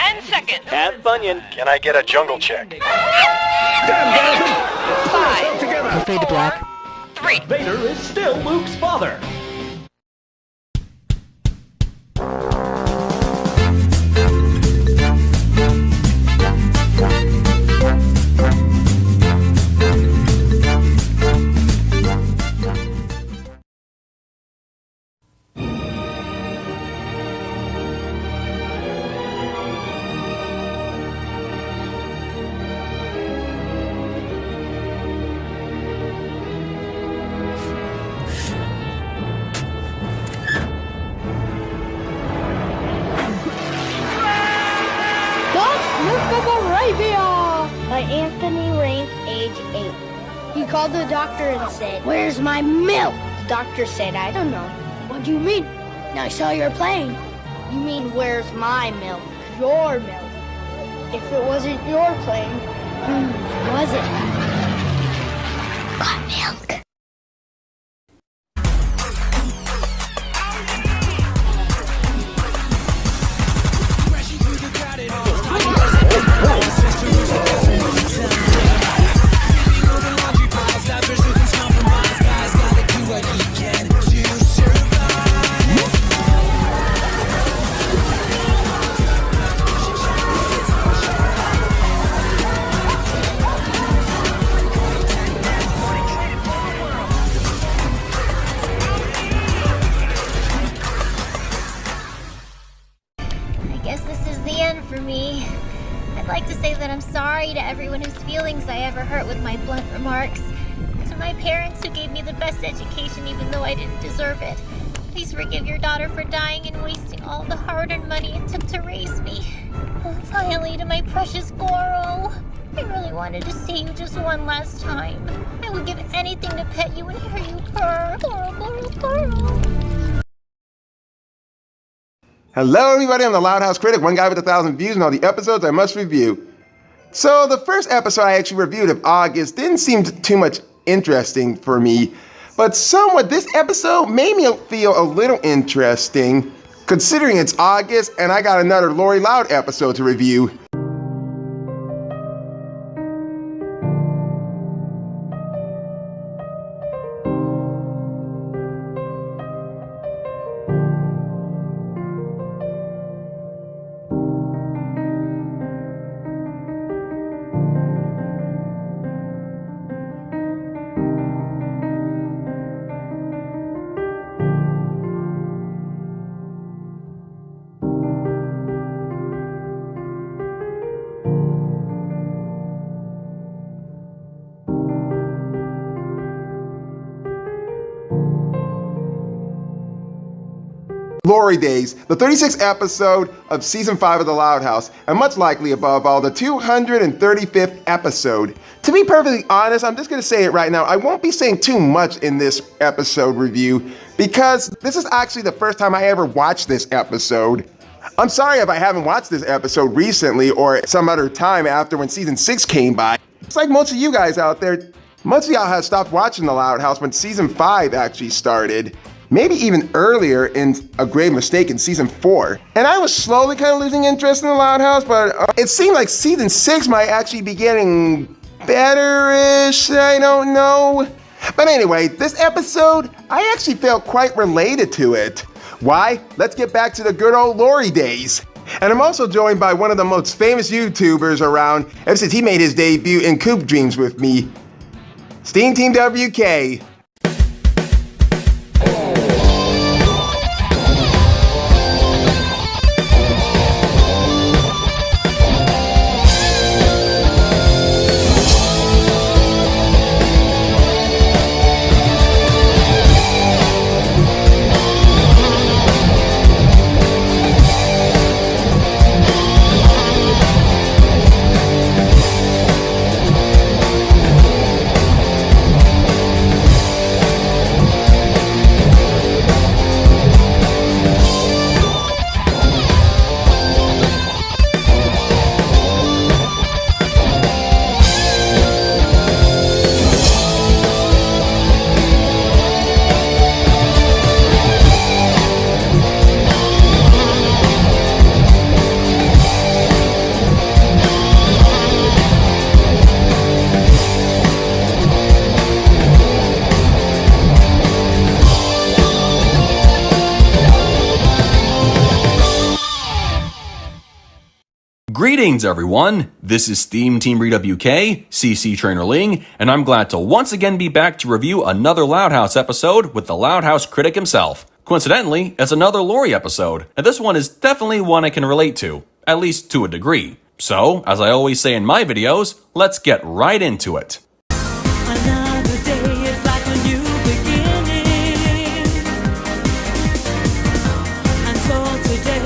10 seconds. Have Funyun. Can I get a jungle check? 5, Fade to black. 3. Vader is still Luke's father. By Anthony Rain, age 8. He called the doctor and said, "Where's my milk?" The doctor said, "I don't know." "What do you mean?" "I saw your plane." "You mean where's my milk?" "Your milk." "If it wasn't your plane, whose was it?" "My milk." For me, I'd like to say that I'm sorry to everyone whose feelings I ever hurt with my blunt remarks. To my parents who gave me the best education even though I didn't deserve it. Please forgive your daughter for dying and wasting all the hard-earned money it took to raise me. And finally, to my precious Goro. I really wanted to see you just one last time. I would give anything to pet you and hear you purr. Goro, Goro, Goro. Hello everybody, I'm the Loud House Critic, one guy with 1,000 views and all the episodes I must review. So the first episode I actually reviewed of August didn't seem too much interesting for me, but somewhat this episode made me feel a little interesting considering it's August and I got another Lori Loud episode to review. Lori Days, the 36th episode of Season 5 of The Loud House, and much likely above all, the 235th episode. To be perfectly honest, I'm just going to say it right now, I won't be saying too much in this episode review, because this is actually the first time I ever watched this episode. I'm sorry if I haven't watched this episode recently or some other time after when Season 6 came by. It's like most of you guys out there, most of y'all have stopped watching The Loud House when Season 5 actually started. Maybe even earlier in a grave mistake in Season 4. And I was slowly kind of losing interest in The Loud House, but it seemed like Season 6 might actually be getting better-ish, I don't know. But anyway, this episode, I actually felt quite related to it. Why? Let's get back to the good old Lori days. And I'm also joined by one of the most famous YouTubers around ever since he made his debut in Coop Dreams with me, SteamTeamRedubUK. Greetings everyone, this is SteamTeamRedubUK, CC Trainer Ling, and I'm glad to once again be back to review another Loud House episode with the Loud House Critic himself. Coincidentally, it's another Lori episode, and this one is definitely one I can relate to, at least to a degree. So, as I always say in my videos, let's get right into it. Another day is like a new beginning. And so today,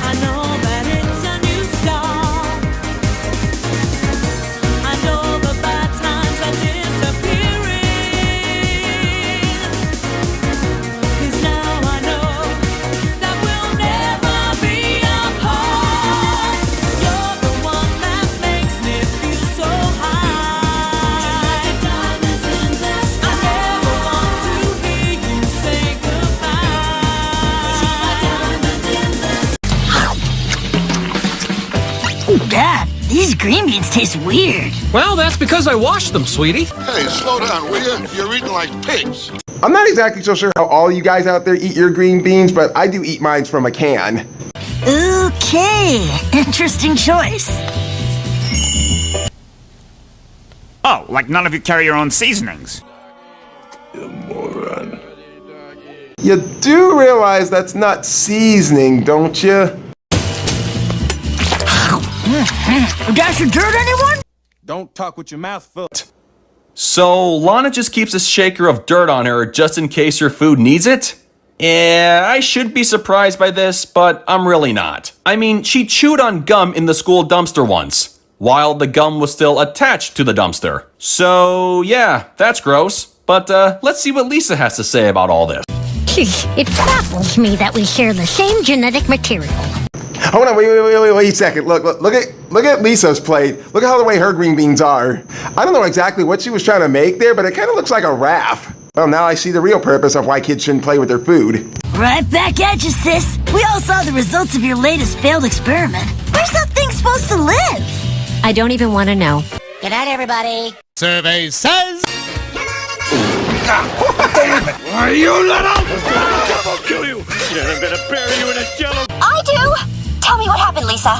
I know that it's a new start. I know the bad times are disappearing. 'Cause now I know that we'll never be apart. You're the one that makes me feel so high. Just like the diamonds in the sky. I never want to hear you say goodbye. 'Cause you're my diamond in the Dad, these green beans taste weird. Well, that's because I washed them, sweetie. Hey, slow down, will you? You're eating like pigs. I'm not exactly so sure how all you guys out there eat your green beans, but I do eat mine from a can. Okay, interesting choice. Oh, like none of you carry your own seasonings. You do realize that's not seasoning, don't you? Dash of dirt, anyone? Don't talk with your mouth full. So, Lana just keeps a shaker of dirt on her just in case her food needs it? I should be surprised by this, but I'm really not. I mean, she chewed on gum in the school dumpster once, while the gum was still attached to the dumpster. So, yeah, that's gross. But let's see what Lisa has to say about all this. It baffles me that we share the same genetic material. Hold on, wait a second. Look at Lisa's plate. Look at how the way her green beans are. I don't know exactly what she was trying to make there, but it kind of looks like a raft. Well, now I see the real purpose of why kids shouldn't play with their food. Right back at you, sis. We all saw the results of your latest failed experiment. Where's that thing supposed to live? I don't even want to know. Good night, everybody. Survey says. Are you little? I'll kill you. Yeah, I'm gonna bury you in a jello. I do. Tell me what happened, Lisa.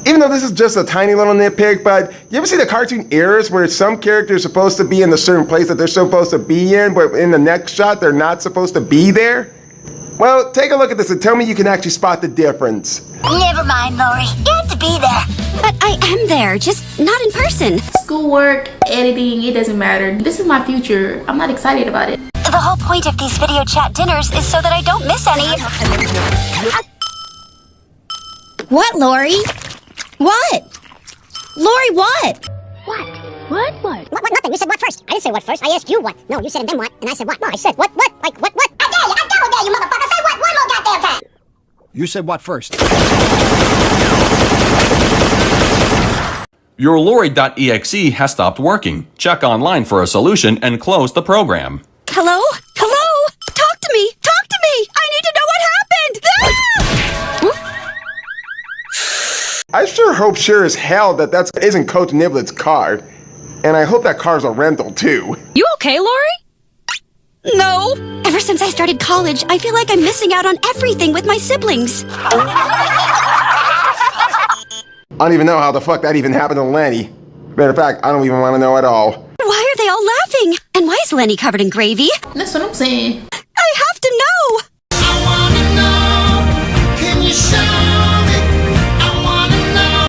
Even though this is just a tiny little nitpick, but you ever see the cartoon errors where some characters are supposed to be in a certain place that they're supposed to be in, but in the next shot they're not supposed to be there? Well, take a look at this and tell me you can actually spot the difference. Never mind, Lori. You have to be there. But I am there, just not in person. Schoolwork, editing, it doesn't matter. This is my future. I'm not excited about it. The whole point of these video chat dinners is so that I don't miss any. What, Lori? What? Lori, what? What? Nothing. You said what first? I didn't say what first. I asked you what. No, you said and then what, and I said what. No, I said what? Like what? I double dare you, motherfucker. Say what one more goddamn time. You said what first? Your Lori.exe has stopped working. Check online for a solution and close the program. Hello? Hello? Talk to me! Talk to me! I need to know what happened! Ah! I sure hope sure as hell that isn't Coach Niblet's car. And I hope that car's a rental too. You okay, Lori? No. Ever since I started college, I feel like I'm missing out on everything with my siblings. I don't even know how the fuck that even happened to Lenny. Matter of fact, I don't even want to know at all. Why are they all laughing? And why is Lenny covered in gravy? That's what I'm saying. I have to know! I wanna know. Can you show me? I wanna know.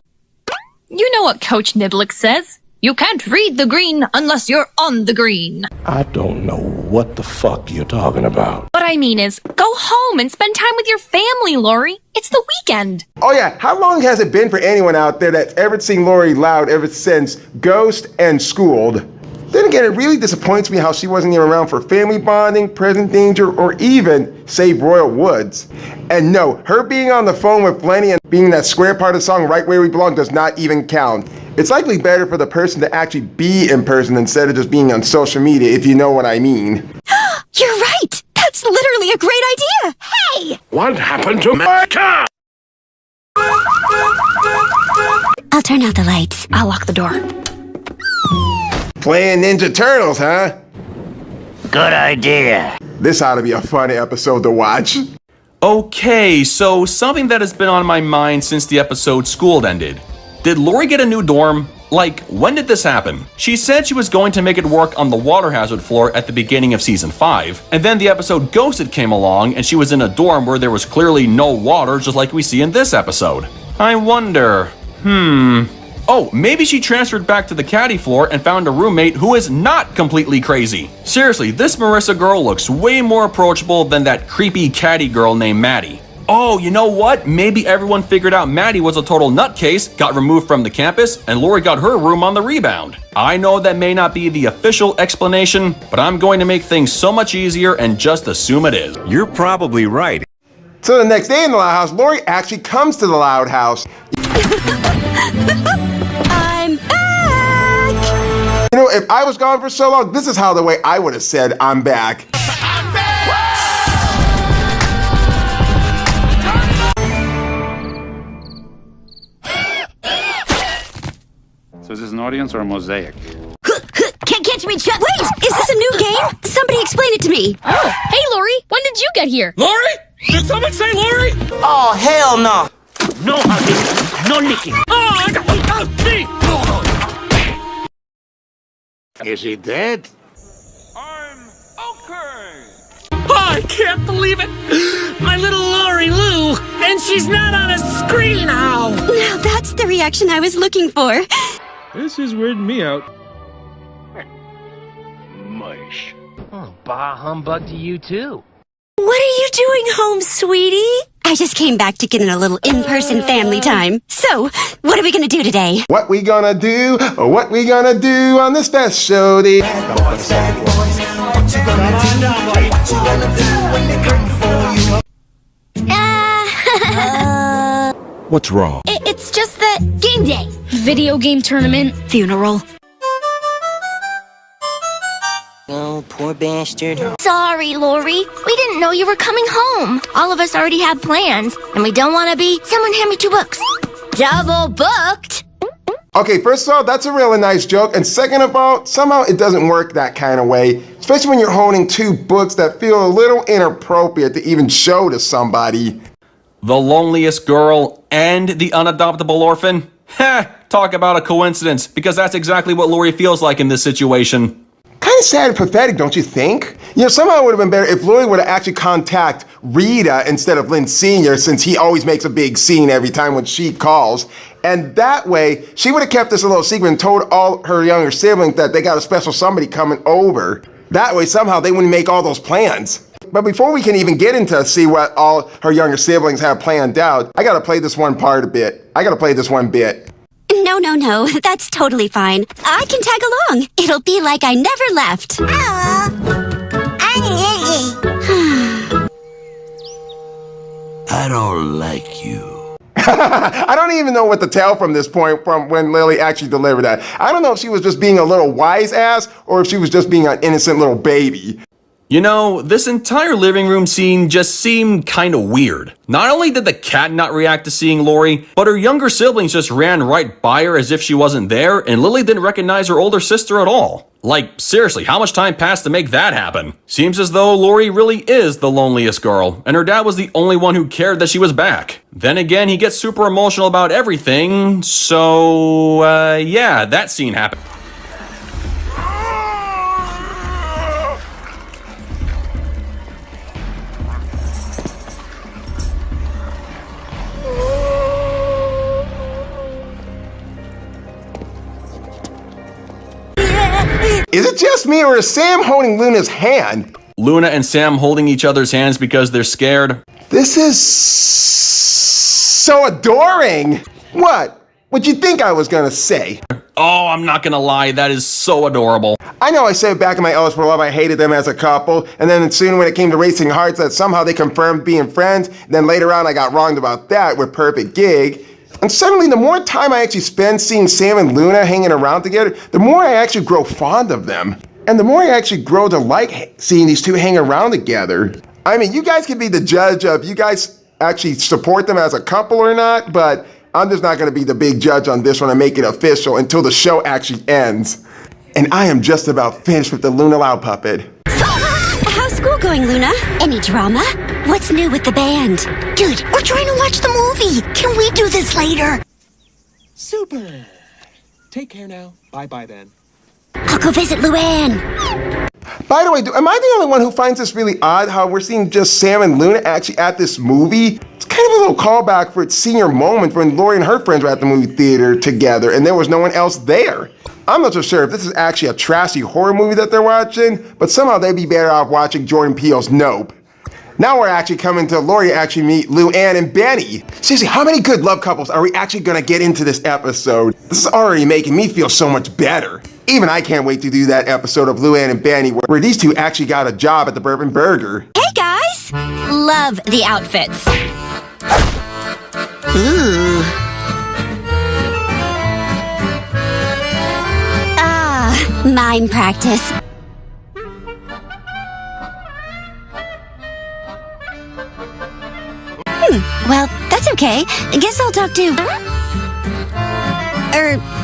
You know what Coach Niblick says. You can't read the green unless you're on the green. I don't know what the fuck you're talking about. What I mean is, go home and spend time with your family, Lori. It's the weekend. Oh yeah, how long has it been for anyone out there that's ever seen Lori Loud ever since Ghost and Schooled? Then again, it really disappoints me how she wasn't even around for family bonding, present danger, or even Save Royal Woods. And no, her being on the phone with Lenny and being that square part of the song Right Where We Belong does not even count. It's likely better for the person to actually be in person instead of just being on social media, if you know what I mean. You're right. That's literally a great idea. Hey! What happened to my car? I'll turn out the lights. I'll lock the door. Playing Ninja Turtles, huh? Good idea. This ought to be a funny episode to watch. Okay, so something that has been on my mind since the episode School ended. Did Lori get a new dorm? Like, when did this happen? She said she was going to make it work on the water hazard floor at the beginning of season 5, and then the episode Ghosted came along and she was in a dorm where there was clearly no water, just like we see in this episode. I wonder, Oh, maybe she transferred back to the caddy floor and found a roommate who is not completely crazy. Seriously, this Marissa girl looks way more approachable than that creepy caddy girl named Maddie. Oh, you know what? Maybe everyone figured out Maddie was a total nutcase, got removed from the campus, and Lori got her room on the rebound. I know that may not be the official explanation, but I'm going to make things so much easier and just assume it is. You're probably right. So the next day in the Loud House, Lori actually comes to the Loud House. I'm back! You know, if I was gone for so long, this is how the way I would have said, I'm back. So is this an audience or a mosaic? Can't catch me, Chuck. Wait, is this a new game? Somebody explain it to me. Oh, hey, Lori, when did you get here? Lori? Did someone say Lori? Oh, hell no. No hugging, no licking. Is he dead? I'm okay. I can't believe it! My little Lori Lou, and she's not on a screen now! Now that's the reaction I was looking for. This is weirding me out. Mush. Oh, bah humbug to you, too. What are you doing home, sweetie? I just came back to get in a little in-person family time. So, what are we gonna do today? What we gonna do on this special day? What's wrong? It's just that game day. Video game tournament. Funeral. Oh, poor bastard. Sorry, Lori. We didn't know you were coming home. All of us already had plans, and we don't want to be, someone hand me 2 books. Double booked. Okay, first of all, that's a really nice joke. And second of all, somehow it doesn't work that kind of way. Especially when you're holding 2 books that feel a little inappropriate to even show to somebody. The loneliest girl and the unadoptable orphan? Heh, talk about a coincidence, because that's exactly what Lori feels like in this situation. Kind of sad and pathetic, don't you think? You know, somehow it would have been better if Lori would have actually contacted Rita instead of Lynn Sr., since he always makes a big scene every time when she calls. And that way, she would have kept this a little secret and told all her younger siblings that they got a special somebody coming over. That way, somehow, they wouldn't make all those plans. But before we can even get into see what all her younger siblings have planned out, I gotta play this one part a bit. No, that's totally fine. I can tag along. It'll be like I never left. I don't like you. I don't even know what to tell from this point from when Lily actually delivered that. I don't know if she was just being a little wise ass or if she was just being an innocent little baby. You know, this entire living room scene just seemed kinda weird. Not only did the cat not react to seeing Lori, but her younger siblings just ran right by her as if she wasn't there, and Lily didn't recognize her older sister at all. Like, seriously, how much time passed to make that happen? Seems as though Lori really is the loneliest girl, and her dad was the only one who cared that she was back. Then again, he gets super emotional about everything, so, yeah, that scene happened. Is it just me or is Sam holding Luna's hand? Luna and Sam holding each other's hands because they're scared. This is so adoring. What'd you think I was gonna say? Oh, I'm not gonna lie, that is so adorable. I know I said back in my Ellis for Love I hated them as a couple, and then soon when it came to Racing Hearts that somehow they confirmed being friends, and then later on I got wronged about that with Perfect Gig. And suddenly, the more time I actually spend seeing Sam and Luna hanging around together, the more I actually grow fond of them. And the more I actually grow to like seeing these two hang around together. I mean, you guys can be the judge of you guys actually support them as a couple or not, but I'm just not going to be the big judge on this one and make it official until the show actually ends. And I am just about finished with the Luna Loud puppet. How's school going, Luna? Any drama? What's new with the band? Dude, we're trying to watch the movie. Can we do this later? Super. Take care now. Bye-bye then. I'll go visit Luann. By the way, am I the only one who finds this really odd how we're seeing just Sam and Luna actually at this movie? It's kind of a little callback for its senior moment when Lori and her friends were at the movie theater together and there was no one else there. I'm not so sure if this is actually a trashy horror movie that they're watching, but somehow they'd be better off watching Jordan Peele's Nope. Now we're actually coming to Lori to actually meet Luann and Benny. Seriously, how many good love couples are we actually gonna get into this episode? This is already making me feel so much better. Even I can't wait to do that episode of Luann and Benny where these two actually got a job at the Bourbon Burger. Hey, guys! Love the outfits. Ooh. Mime practice. Well, that's okay. I guess I'll talk to...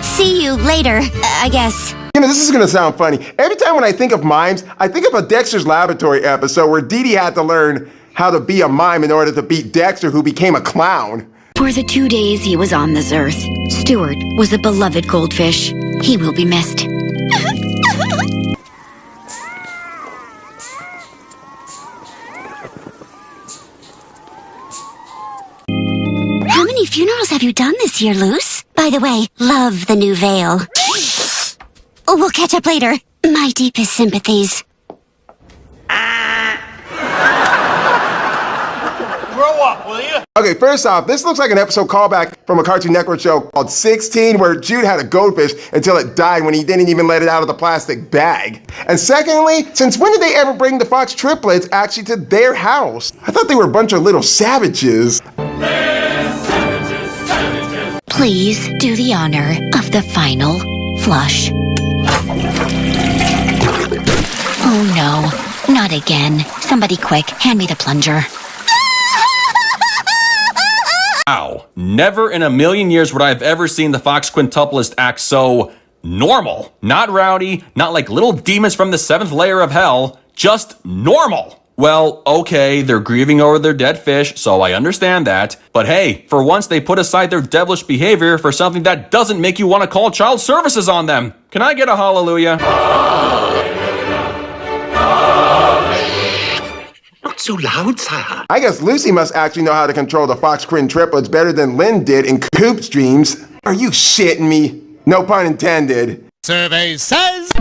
see you later, I guess. You know, this is gonna sound funny. Every time when I think of mimes, I think of a Dexter's Laboratory episode where Dee Dee had to learn how to be a mime in order to beat Dexter, who became a clown. For the 2 days he was on this earth, Stuart was a beloved goldfish. He will be missed. How many funerals have you done this year, Luce? By the way, love the new veil. We'll catch up later. My deepest sympathies. Grow up, will you? Okay, first off, this looks like an episode callback from a Cartoon Network show called 16, where Jude had a goldfish until it died when he didn't even let it out of the plastic bag. And secondly, since when did they ever bring the Fox triplets actually to their house? I thought they were a bunch of little savages. Please do the honor of the final flush. Oh no, not again. Somebody quick, hand me the plunger. Wow, never in a million years would I have ever seen the Fox quintuplist act so normal. Not rowdy, not like little demons from the 7th layer of hell, just normal. Well, okay, they're grieving over their dead fish, so I understand that. But hey, for once they put aside their devilish behavior for something that doesn't make you want to call child services on them. Can I get a hallelujah? Not so loud, sire. I guess Lucy must actually know how to control the Fox Quinn triplets better than Lynn did in Coop's dreams. Are you shitting me? No pun intended. Survey says...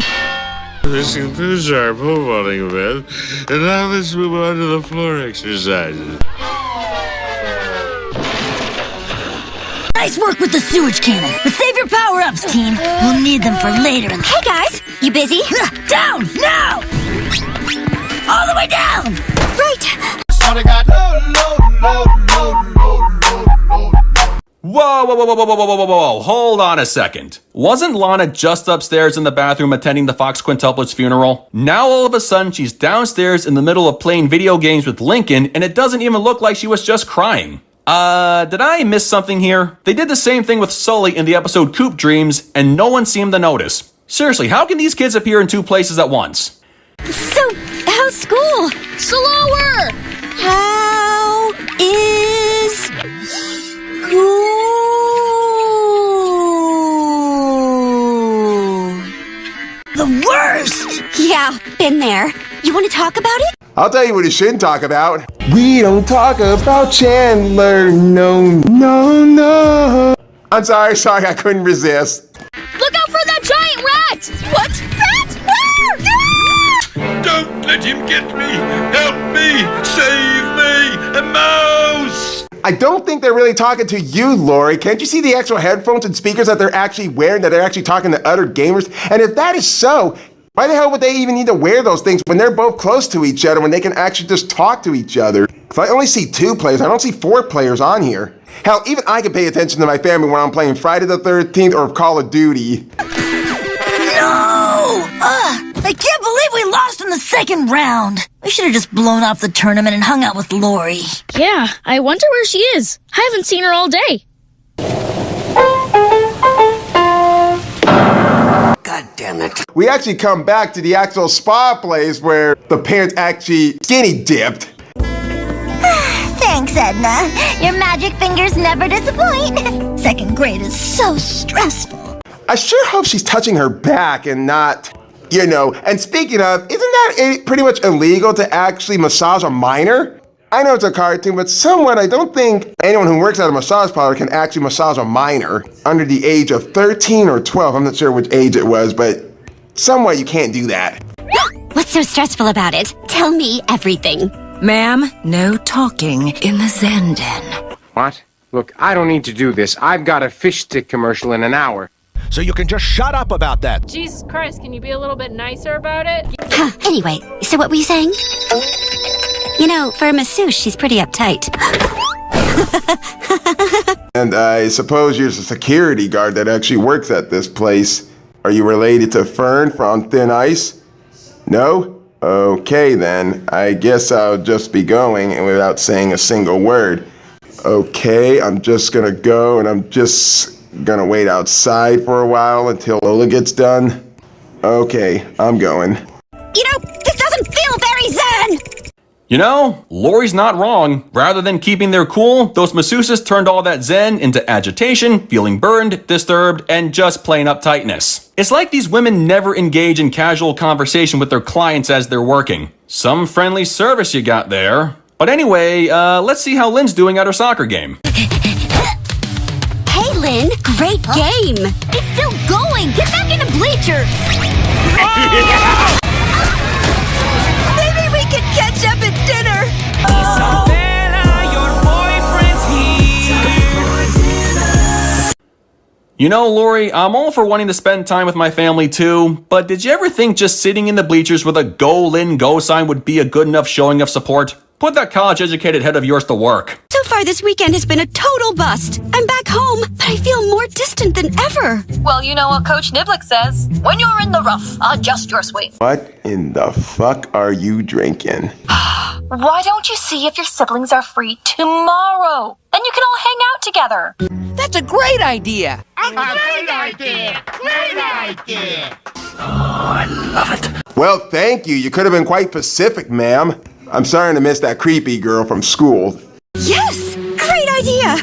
Listening to sharp pole vaulting event, and now let's move on to the floor exercises. Nice work with the sewage cannon, but save your power-ups, team. We'll need them for later. Hey, guys, you busy? Down, now! All the way down! Right. Whoa, whoa, whoa, whoa, whoa, whoa, whoa, whoa, whoa, hold on a second. Wasn't Lana just upstairs in the bathroom attending the Fox quintuplets funeral? Now all of a sudden she's downstairs in the middle of playing video games with Lincoln and it doesn't even look like she was just crying. Did I miss something here? They did the same thing with Sully in the episode Coop Dreams and no one seemed to notice. Seriously, how can these kids appear in 2 places at once? So, how's school? Slower! How is school? The worst! Yeah, been there. You want to talk about it? I'll tell you what you shouldn't talk about. We don't talk about Chandler. No, no, no. I'm sorry, I couldn't resist. Look out for that giant rat! What? Rat? Where? Don't let him get me! Help me! Save me! A mouse! I don't think they're really talking to you, Lori. Can't you see the actual headphones and speakers that they're actually wearing, that they're actually talking to other gamers? And if that is so, why the hell would they even need to wear those things when they're both close to each other, when they can actually just talk to each other? Because I only see 2 players. I don't see 4 players on here. Hell, even I can pay attention to my family when I'm playing Friday the 13th or Call of Duty. No! I can't believe we lost in the 2nd round. We should have just blown off the tournament and hung out with Lori. Yeah, I wonder where she is. I haven't seen her all day. God damn it. we actually come back to the actual spa place where the parents actually skinny dipped. Thanks, Edna. Your magic fingers never disappoint. Second grade is so stressful. I sure hope she's touching her back and not, you know. And speaking of, isn't that pretty much illegal to actually massage a minor? I know it's a cartoon, but somewhat I don't think anyone who works at a massage parlor can actually massage a minor under the age of 13 or 12. I'm not sure which age it was, but somewhat you can't do that. What's so stressful about it? Tell me everything. Ma'am, no talking in the Zen den. What? Look, I don't need to do this. I've got a fish stick commercial in an hour. So you can just shut up about that. Jesus Christ, can you be a little bit nicer about it? Anyway, so what were you saying? You know, for a masseuse, she's pretty uptight. And I suppose you're the security guard that actually works at this place. Are you related to Fern from Thin Ice? No? Okay then, I guess I'll just be going and without saying a single word. Okay, I'm just gonna go and I'm just gonna wait outside for a while until Lola gets done. Okay, I'm going. You know, this doesn't feel very zen! You know, Lori's not wrong. Rather than keeping their cool, those masseuses turned all that zen into agitation, feeling burned, disturbed, and just plain uptightness. It's like these women never engage in casual conversation with their clients as they're working. Some friendly service you got there. But anyway, let's see how Lynn's doing at her soccer game. Hey, Lynn, great game! It's still going! Get back in the bleachers! Maybe we could catch up at dinner. You know, Lori, I'm all for wanting to spend time with my family too, but did you ever think just sitting in the bleachers with a Go Lynn Go sign would be a good enough showing of support? Put that college-educated head of yours to work. So far this weekend has been a total bust. I'm back home, but I feel more distant than ever. Well, you know what Coach Niblick says. When you're in the rough, adjust your swing. What in the fuck are you drinking? Why don't you see if your siblings are free tomorrow? Then you can all hang out together. That's a great idea. A great idea! Great idea! Oh, I love it. Well, thank you. You could have been quite Pacific, ma'am. I'm sorry to miss that creepy girl from school. Yes! Great idea!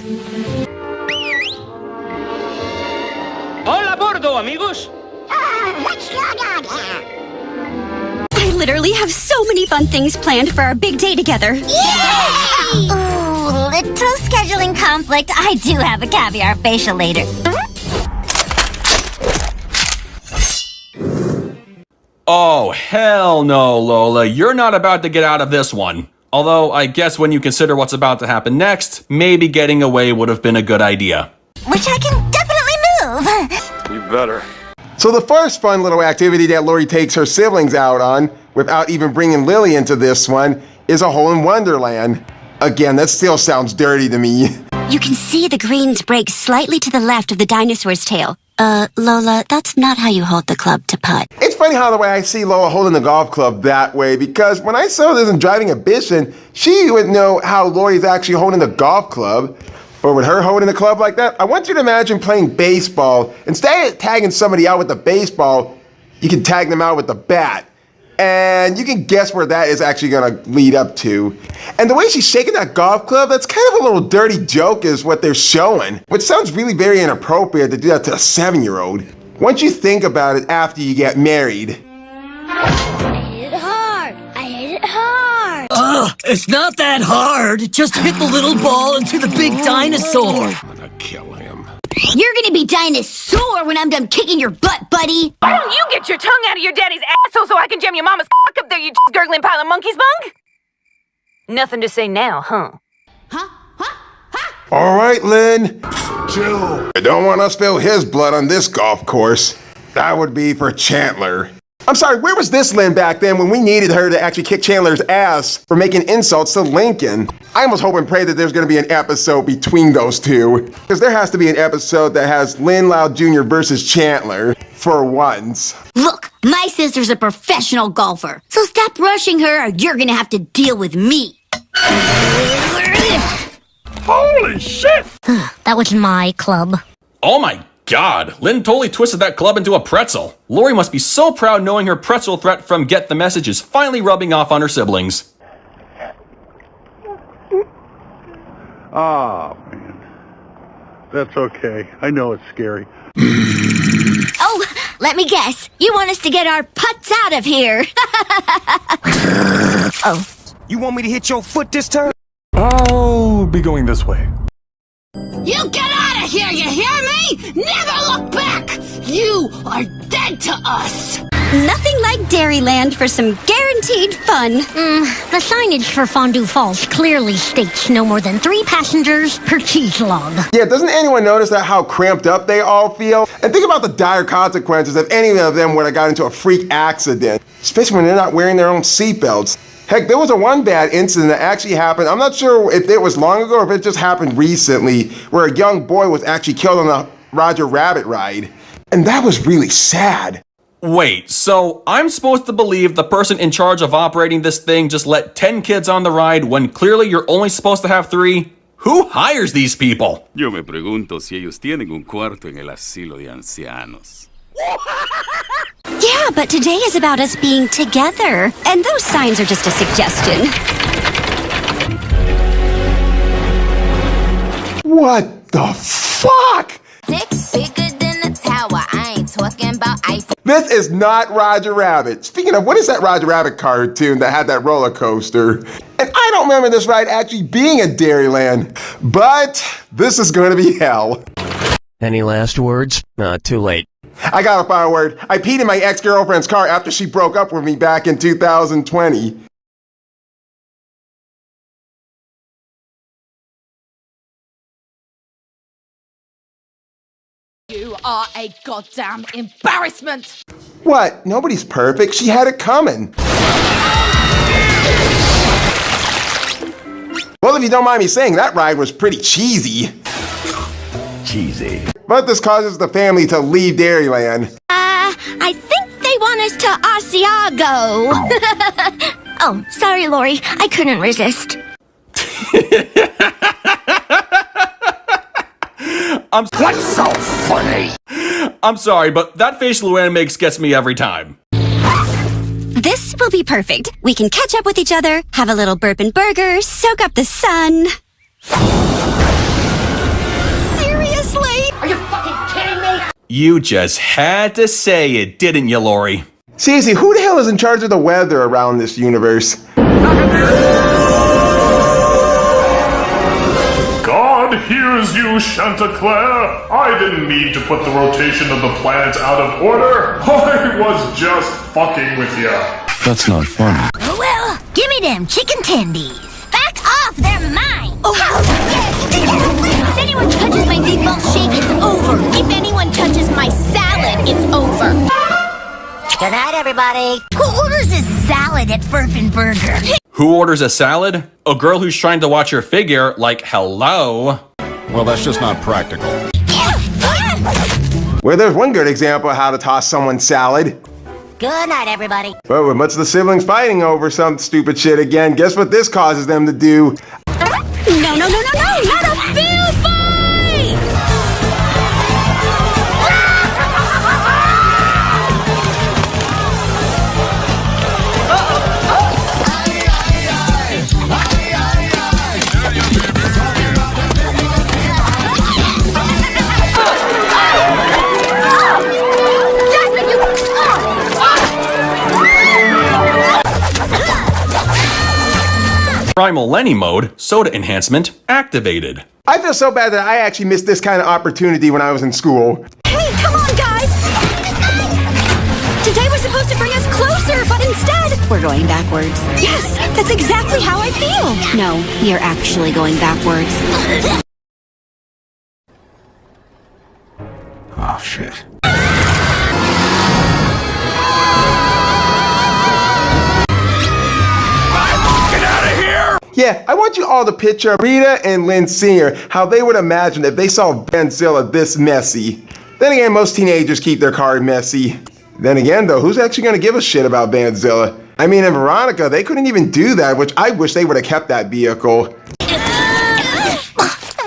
Hola, bordo, amigos. I literally have so many fun things planned for our big day together. Yay! Ooh, little scheduling conflict. I do have a caviar facial later. Oh, hell no, Lola. You're not about to get out of this one. Although, I guess when you consider what's about to happen next, maybe getting away would have been a good idea. Which I can definitely move. You better. So the first fun little activity that Lori takes her siblings out on, without even bringing Lily into this one, is a hole in Wonderland. Again, that still sounds dirty to me. You can see the greens break slightly to the left of the dinosaur's tail. Lola, that's not how you hold the club to putt. It's funny how the way I see Lola holding the golf club that way, because when I saw this in Driving Ambition, she would know how Lori's actually holding the golf club. But with her holding the club like that, I want you to imagine playing baseball. Instead of tagging somebody out with the baseball, you can tag them out with the bat. And you can guess where that is actually gonna lead up to. And the way she's shaking that golf club, that's kind of a little dirty joke is what they're showing. Which sounds really very inappropriate to do that to a 7-year-old. Once you think about it after you get married. I hit it hard. I hit it hard. Ugh, it's not that hard. Just hit the little ball into the big dinosaur. I'm gonna kill him. You're gonna be dinosaur when I'm done kicking your butt, buddy. Why don't you get your tongue out of your daddy's asshole so I can jam your mama's cock up there, you gurgling pile of monkey's bunk? Nothing to say now, huh? All right, Lynn. Chill. I don't want to spill his blood on this golf course. That would be for Chandler. I'm sorry, where was this Lynn back then when we needed her to actually kick Chandler's ass for making insults to Lincoln? I almost hope and pray that there's going to be an episode between those two. Because there has to be an episode that has Lynn Loud Jr. versus Chandler for once. Look, my sister's a professional golfer, so stop rushing her or you're gonna have to deal with me. Holy shit! That was my club. Oh my God, Lynn totally twisted that club into a pretzel. Lori must be so proud knowing her pretzel threat from Get the Message is finally rubbing off on her siblings. Ah, man. That's okay. I know it's scary. Oh, let me guess. You want us to get our putts out of here. Oh. You want me to hit your foot this time? I'll be going this way. You get out of here, you hear me? Never look back! You are dead to us! Nothing like Dairyland for some guaranteed fun. The signage for Fondue Falls clearly states no more than 3 passengers per cheese log. Yeah, doesn't anyone notice that how cramped up they all feel? And think about the dire consequences if any of them would have got into a freak accident, especially when they're not wearing their own seatbelts. Heck, there was one bad incident that actually happened. I'm not sure if it was long ago or if it just happened recently, where a young boy was actually killed on the Roger Rabbit ride. And that was really sad. Wait, so I'm supposed to believe the person in charge of operating this thing just let 10 kids on the ride when clearly you're only supposed to have 3? Who hires these people? Yo me pregunto si ellos tienen un cuarto en el asilo de ancianos. Yeah, but today is about us being together. And those signs are just a suggestion. What the fuck? Dick bigger than a tower. I ain't talking about Eiffel. This is not Roger Rabbit. Speaking of, what is that Roger Rabbit cartoon that had that roller coaster? And I don't remember this ride actually being at Dairyland, but this is going to be hell. Any last words? Too late. I got a final word. I peed in my ex-girlfriend's car after she broke up with me back in 2020. You are a goddamn embarrassment! What? Nobody's perfect. She had it coming. Well, if you don't mind me saying, that ride was pretty cheesy. Cheesy. But this causes the family to leave Dairyland. I think they want us to Asiago. Oh, sorry, Lori. I couldn't resist. What's so funny? I'm sorry, but that face Luann makes gets me every time. This will be perfect. We can catch up with each other, have a little bourbon burger, soak up the sun. Seriously? Are you fucking kidding me? You just had to say it, didn't you, Lori? Seriously, who the hell is in charge of the weather around this universe? God hears you, Chanticleer. I didn't mean to put the rotation of the planets out of order. I was just fucking with you. That's not funny. Oh well, give me them chicken tendies. Back off, they're mine. Oh, If anyone touches my meatball shake, it's over. If anyone touches my salad, it's over. Good night, everybody. Who orders a salad at Burpin' Burger? Who orders a salad? A girl who's trying to watch her figure, like, hello? Well, that's just not practical. Well, there's one good example of how to toss someone's salad. Good night, everybody. But with much of the siblings fighting over some stupid shit again, guess what this causes them to do? No, not a food fight! Primal Lenny mode, soda enhancement, activated. I feel so bad that I actually missed this kind of opportunity when I was in school. Hey, come on, guys! Today was supposed to bring us closer, but instead... We're going backwards. Yes, that's exactly how I feel. No, you're actually going backwards. Oh, shit. Yeah, I want you all to picture Rita and Lynn Sr., how they would imagine if they saw Vanzilla this messy. Then again, most teenagers keep their car messy. Then again, though, who's actually going to give a shit about Vanzilla? I mean, in Veronica, they couldn't even do that, which I wish they would have kept that vehicle. I'm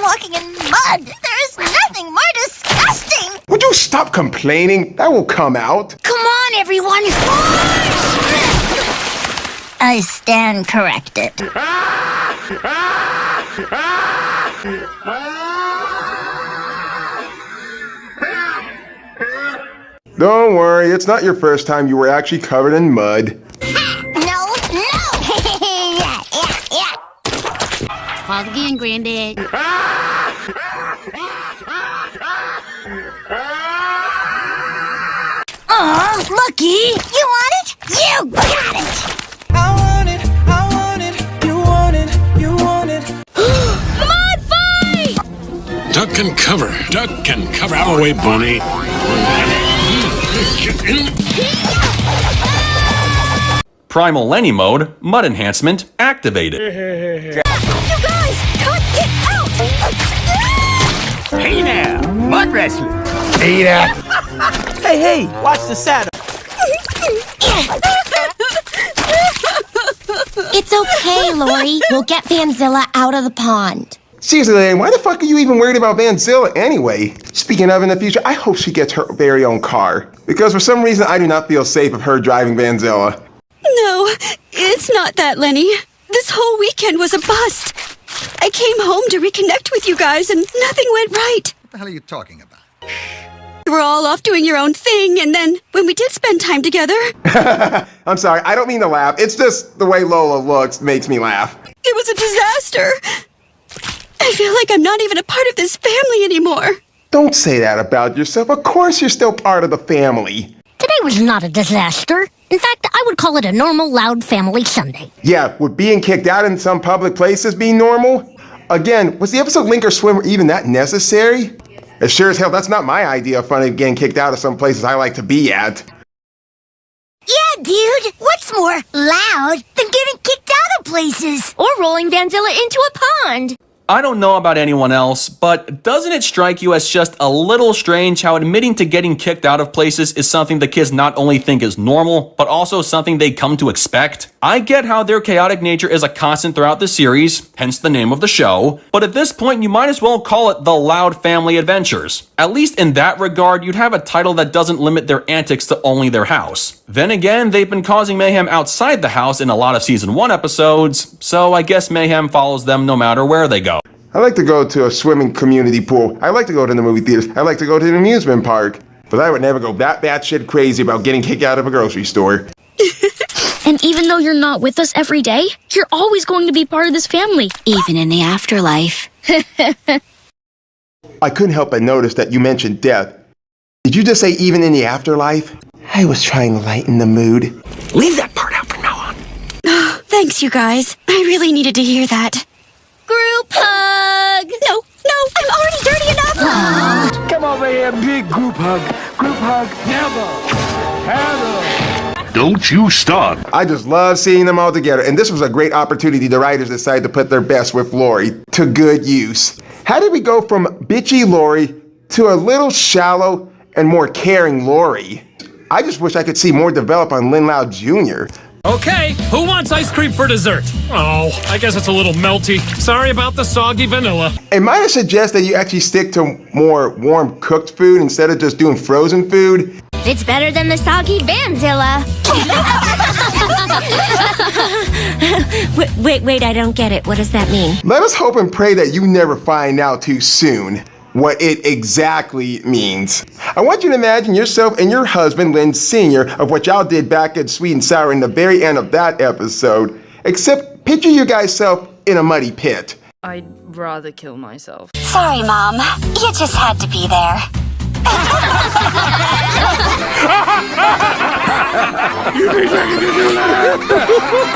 walking in mud. There is nothing more disgusting. you stop complaining? That will come out. Come on, everyone! I stand corrected. Don't worry, it's not your first time you were actually covered in mud. No! Pause again, Granddad. Aw, Lucky! You want it? You got it! I want it, I want it, you want it, you want it. Come on, fight! Duck and cover. Duck and cover. Out of the way, bunny. Primal Lenny mode, mud enhancement, activated. You guys, get out! Hey now, mud wrestling. Hey there. Hey, watch the saddle. It's okay, Lori. We'll get Vanzilla out of the pond. Seriously, Lane, why the fuck are you even worried about Vanzilla anyway? Speaking of in the future, I hope she gets her very own car. Because for some reason, I do not feel safe of her driving Vanzilla. No, it's not that, Lenny. This whole weekend was a bust. I came home to reconnect with you guys and nothing went right. What the hell are you talking about? You were all off doing your own thing, and then when we did spend time together... I'm sorry, I don't mean to laugh. It's just the way Lola looks makes me laugh. It was a disaster. I feel like I'm not even a part of this family anymore. Don't say that about yourself. Of course you're still part of the family. Today was not a disaster. In fact, I would call it a normal, loud family Sunday. Yeah, would being kicked out in some public places be normal? Again, was the episode Link or Swimmer even that necessary? As sure as hell, that's not my idea of fun getting kicked out of some places I like to be at. Yeah, dude. What's more loud than getting kicked out of places? Or rolling Vanzilla into a pond. I don't know about anyone else, but doesn't it strike you as just a little strange how admitting to getting kicked out of places is something the kids not only think is normal, but also something they come to expect? I get how their chaotic nature is a constant throughout the series, hence the name of the show, but at this point you might as well call it The Loud Family Adventures. At least in that regard, you'd have a title that doesn't limit their antics to only their house. Then again, they've been causing mayhem outside the house in a lot of Season 1 episodes, so I guess mayhem follows them no matter where they go. I like to go to a swimming community pool. I like to go to the movie theaters. I like to go to the amusement park. But I would never go that batshit crazy about getting kicked out of a grocery store. And even though you're not with us every day, you're always going to be part of this family. Even in the afterlife. I couldn't help but notice that you mentioned death. Did you just say even in the afterlife? I was trying to lighten the mood. Leave that part out from now on. Thanks, you guys. I really needed to hear that. Group hug! No, I'm already dirty enough! Come over here, big group hug. Group hug, never. Don't you start. I just love seeing them all together, and this was a great opportunity the writers decided to put their best with Lori to good use. How did we go from bitchy Lori to a little shallow and more caring Lori? I just wish I could see more develop on Lynn Loud Jr. Okay, who wants ice cream for dessert? Oh, I guess it's a little melty. Sorry about the soggy vanilla. And might I suggest that you actually stick to more warm cooked food instead of just doing frozen food? It's better than the soggy Vanzilla. wait, I don't get it. What does that mean? Let us hope and pray that you never find out too soon what it exactly means. I want you to imagine yourself and your husband, Lynn Sr., of what y'all did back at Sweet and Sour in the very end of that episode, except picture you guys self in a muddy pit. I'd rather kill myself. Sorry, Mom. You just had to be there. You think I can do that?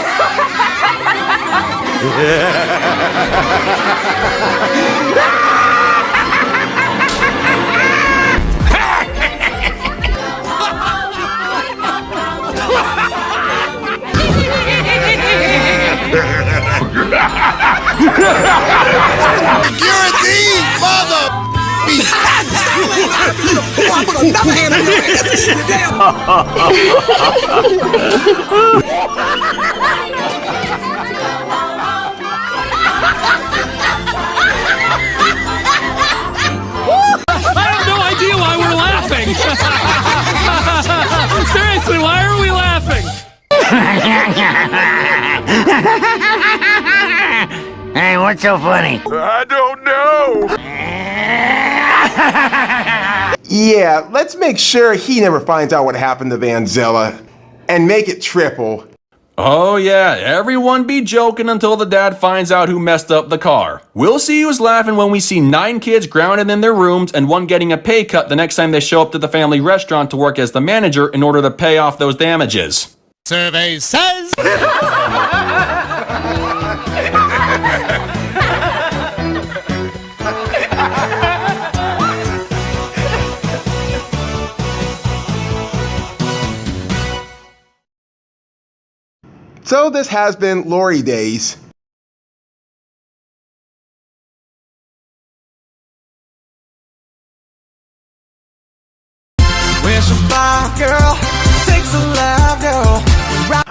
You're a thief, mother! Oh, I put another hand on your ass. This is the damn. I have no idea why we're laughing. What's so funny? I don't know. Yeah, let's make sure he never finds out what happened to Vanzilla. And make it triple. Oh yeah, everyone be joking until the dad finds out who messed up the car. We'll see who's laughing when we see 9 kids grounded in their rooms and one getting a pay cut the next time they show up to the family restaurant to work as the manager in order to pay off those damages. Survey says. So this has been Lori Days.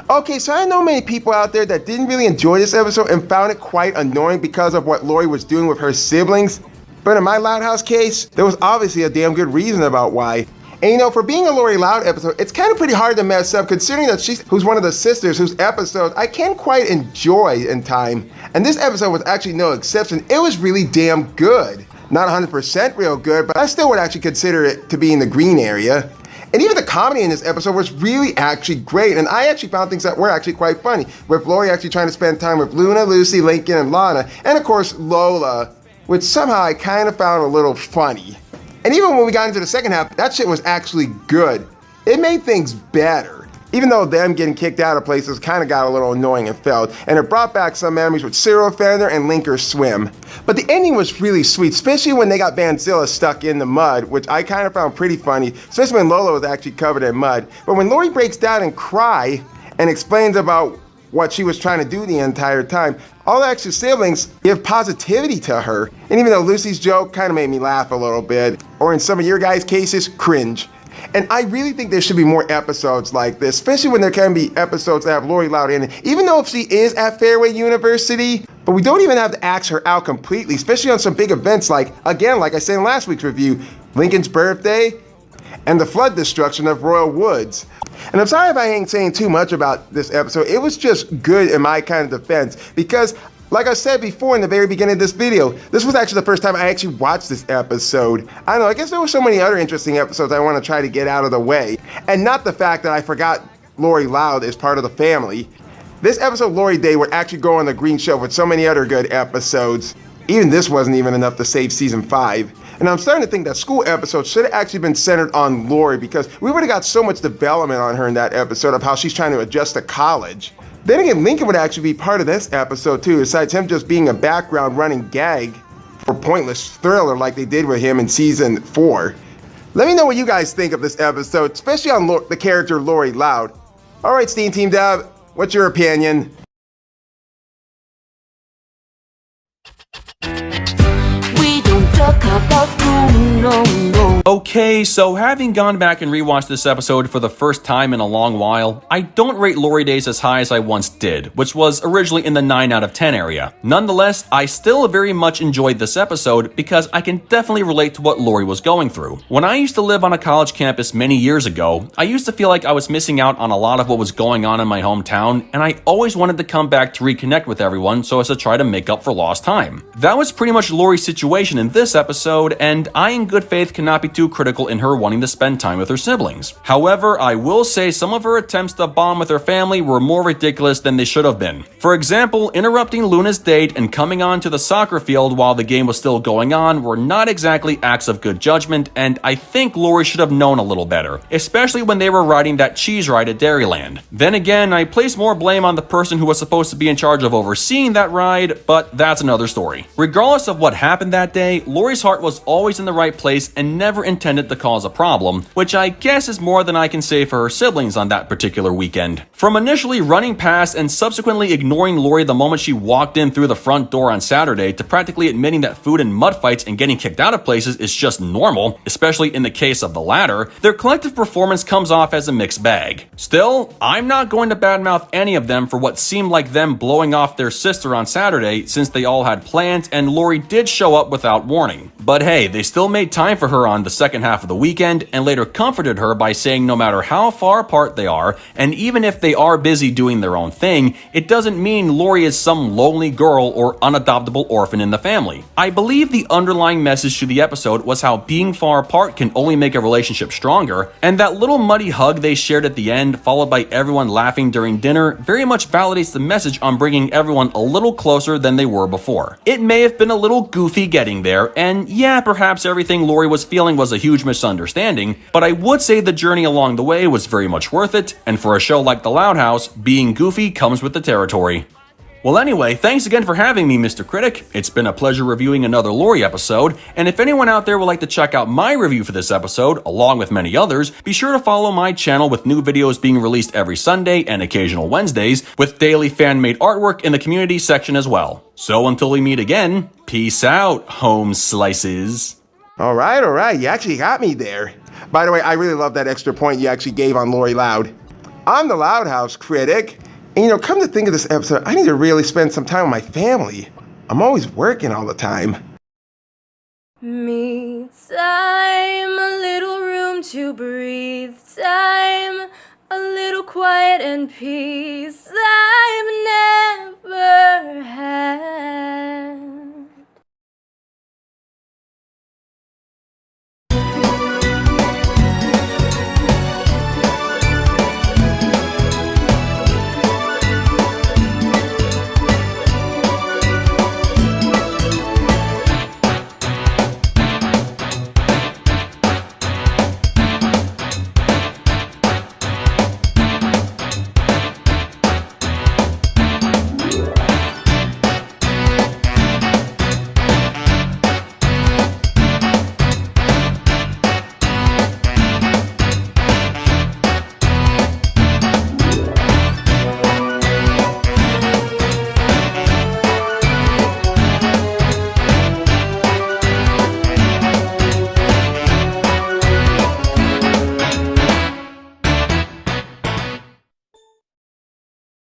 Okay, so I know many people out there that didn't really enjoy this episode and found it quite annoying because of what Lori was doing with her siblings. But in my Loud House case, there was obviously a damn good reason about why. And you know, for being a Lori Loud episode, it's kind of pretty hard to mess up considering that who's one of the sisters whose episodes I can quite enjoy in time. And this episode was actually no exception. It was really damn good. Not 100% real good, but I still would actually consider it to be in the green area. And even the comedy in this episode was really actually great. And I actually found things that were actually quite funny. With Lori actually trying to spend time with Luna, Lucy, Lincoln, and Lana. And of course, Lola, which somehow I kind of found a little funny. And even when we got into the second half, that shit was actually good. It made things better. Even though them getting kicked out of places kind of got a little annoying and failed. And it brought back some memories with Serial Offender and Linker Swim. But the ending was really sweet, especially when they got Vanzilla stuck in the mud, which I kind of found pretty funny, especially when Lola was actually covered in mud. But when Lori breaks down and cry and explains about what she was trying to do the entire time, all the extra siblings give positivity to her. And even though Lucy's joke kind of made me laugh a little bit, or in some of your guys' cases, cringe. And I really think there should be more episodes like this, especially when there can be episodes that have Lori Loud in it. Even though if she is at Fairway University, but we don't even have to axe her out completely, especially on some big events like, again, like I said in last week's review, Lincoln's birthday and the flood destruction of Royal Woods. And I'm sorry if I ain't saying too much about this episode. It was just good in my kind of defense because, like I said before in the very beginning of this video, this was actually the first time I actually watched this episode. I don't know, I guess there were so many other interesting episodes I want to try to get out of the way. And not the fact that I forgot Lori Loud is part of the family. This episode, Lori Day, would actually go on the green show with so many other good episodes. Even this wasn't even enough to save season 5. And I'm starting to think that school episode should have actually been centered on Lori because we would have got so much development on her in that episode of how she's trying to adjust to college. Then again, Lincoln would actually be part of this episode too, besides him just being a background running gag for pointless thriller like they did with him in season 4. Let me know what you guys think of this episode, especially on the character Lori Loud. Alright, SteamTeamRedubUK, what's your opinion? Okay, so having gone back and rewatched this episode for the first time in a long while, I don't rate Lori Days as high as I once did, which was originally in the 9 out of 10 area. Nonetheless, I still very much enjoyed this episode because I can definitely relate to what Lori was going through. When I used to live on a college campus many years ago, I used to feel like I was missing out on a lot of what was going on in my hometown, and I always wanted to come back to reconnect with everyone so as to try to make up for lost time. That was pretty much Lori's situation in this episode, and I in good faith cannot be too critical in her wanting to spend time with her siblings. However, I will say some of her attempts to bond with her family were more ridiculous than they should have been. For example, interrupting Luna's date and coming onto the soccer field while the game was still going on were not exactly acts of good judgment, and I think Lori should have known a little better, especially when they were riding that cheese ride at Dairyland. Then again, I place more blame on the person who was supposed to be in charge of overseeing that ride, but that's another story. Regardless of what happened that day, Lori's heart was always in the right place and never intended to cause a problem, which I guess is more than I can say for her siblings on that particular weekend. From initially running past and subsequently ignoring Lori the moment she walked in through the front door on Saturday to practically admitting that food and mud fights and getting kicked out of places is just normal, especially in the case of the latter, their collective performance comes off as a mixed bag. Still, I'm not going to badmouth any of them for what seemed like them blowing off their sister on Saturday since they all had plans and Lori did show up without warning. But hey, they still made time for her on the second second half of the weekend and later comforted her by saying no matter how far apart they are, and even if they are busy doing their own thing, it doesn't mean Lori is some lonely girl or unadoptable orphan in the family. I believe the underlying message to the episode was how being far apart can only make a relationship stronger, and that little muddy hug they shared at the end, followed by everyone laughing during dinner, very much validates the message on bringing everyone a little closer than they were before. It may have been a little goofy getting there, and yeah, perhaps everything Lori was feeling was a huge misunderstanding, but I would say the journey along the way was very much worth it, and for a show like The Loud House, being goofy comes with the territory. Well anyway, thanks again for having me, Mr. Critic. It's been a pleasure reviewing another Lori episode, and if anyone out there would like to check out my review for this episode, along with many others, be sure to follow my channel with new videos being released every Sunday and occasional Wednesdays, with daily fan-made artwork in the community section as well. So until we meet again, peace out, home slices. All right, you actually got me there. By the way, I really love that extra point you actually gave on Lori Loud. I'm the Loud House Critic. And come to think of this episode, I need to really spend some time with my family. I'm always working all the time. Me time, a little room to breathe. Time, a little quiet and peace.